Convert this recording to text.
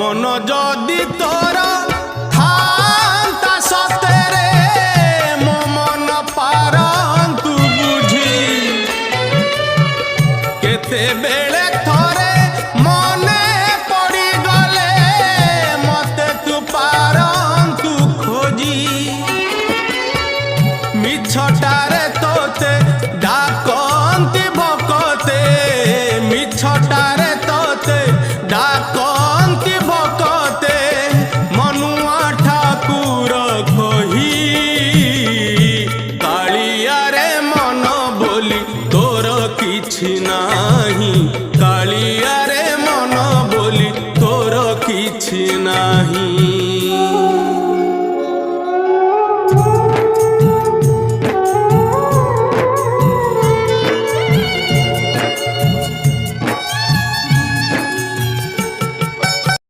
मन जदि तोर थांता सतेरे मो मन पारंतु बुझी केते बेले थोरे मने पड़ी गले मते तू पारंतु खोजी मिछटारे तोते डाकंती भकते मिछटारे तोते डाकंती भकते मनुआ ठाकुर कही कालिया रे मन बोली तोर किछि नाही कालिया रे मन बोली तोर किछि नाही।